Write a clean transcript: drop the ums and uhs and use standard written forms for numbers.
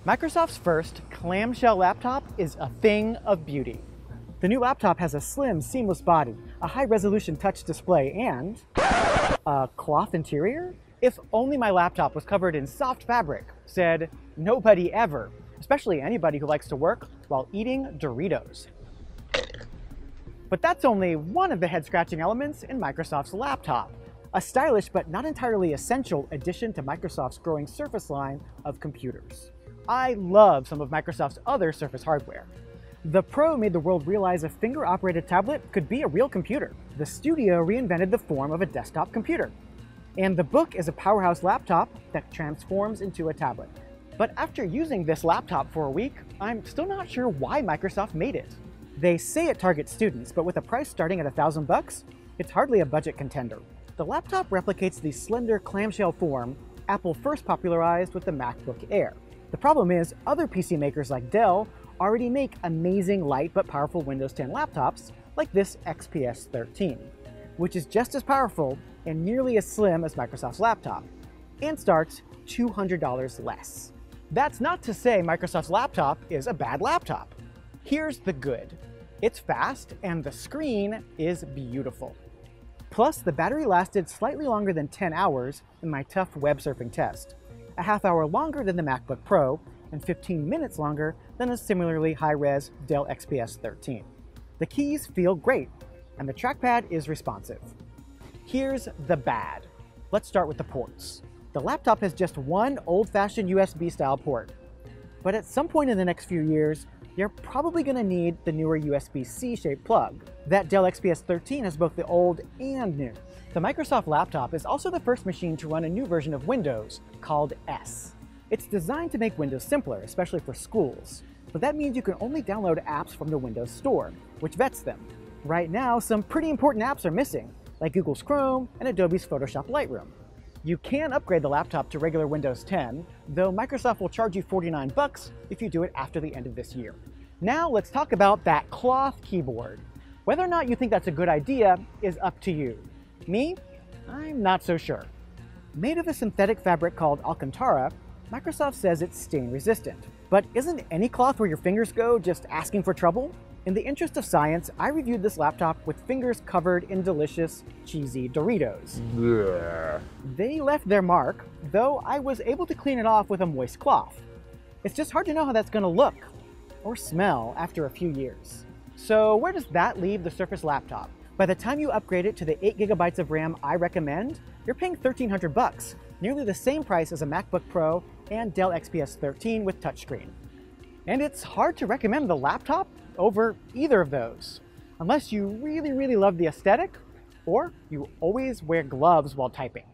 Microsoft's first clamshell laptop is a thing of beauty. The new laptop has a slim, seamless body, a high-resolution touch display, and a cloth interior? If only my laptop was covered in soft fabric, said nobody ever, especially anybody who likes to work while eating Doritos. But that's only one of the head-scratching elements in Microsoft's laptop, a stylish but not entirely essential addition to Microsoft's growing Surface line of computers. I love some of Microsoft's other Surface hardware. The Pro made the world realize a finger-operated tablet could be a real computer. The Studio reinvented the form of a desktop computer. And the Book is a powerhouse laptop that transforms into a tablet. But after using this laptop for a week, I'm still not sure why Microsoft made it. They say it targets students, but with a price starting at $1,000, it's hardly a budget contender. The laptop replicates the slender clamshell form Apple first popularized with the MacBook Air. The problem is, other PC makers like Dell already make amazing light but powerful Windows 10 laptops like this XPS 13, which is just as powerful and nearly as slim as Microsoft's laptop, and starts $200 less. That's not to say Microsoft's laptop is a bad laptop. Here's the good. It's fast and the screen is beautiful. Plus, the battery lasted slightly longer than 10 hours in my tough web surfing test, a half hour longer than the MacBook Pro, and 15 minutes longer than a similarly high-res Dell XPS 13. The keys feel great, and the trackpad is responsive. Here's the bad. Let's start with the ports. The laptop has just one old-fashioned USB-style port, but at some point in the next few years, you're probably going to need the newer USB-C shaped plug. That Dell XPS 13 has both the old and new. The Microsoft laptop is also the first machine to run a new version of Windows called S. It's designed to make Windows simpler, especially for schools. But that means you can only download apps from the Windows Store, which vets them. Right now, some pretty important apps are missing, like Google's Chrome and Adobe's Photoshop Lightroom. You can upgrade the laptop to regular Windows 10, though Microsoft will charge you $49 if you do it after the end of this year. Now let's talk about that cloth keyboard. Whether or not you think that's a good idea is up to you. Me? I'm not so sure. Made of a synthetic fabric called Alcantara, Microsoft says it's stain resistant. But isn't any cloth where your fingers go just asking for trouble? In the interest of science, I reviewed this laptop with fingers covered in delicious, cheesy Doritos. Yeah. They left their mark, though I was able to clean it off with a moist cloth. It's just hard to know how that's going to look or smell after a few years. So where does that leave the Surface laptop? By the time you upgrade it to the 8 GB of RAM I recommend, you're paying $1,300, nearly the same price as a MacBook Pro and Dell XPS 13 with touchscreen. And it's hard to recommend the laptop over either of those, unless you really love the aesthetic or you always wear gloves while typing.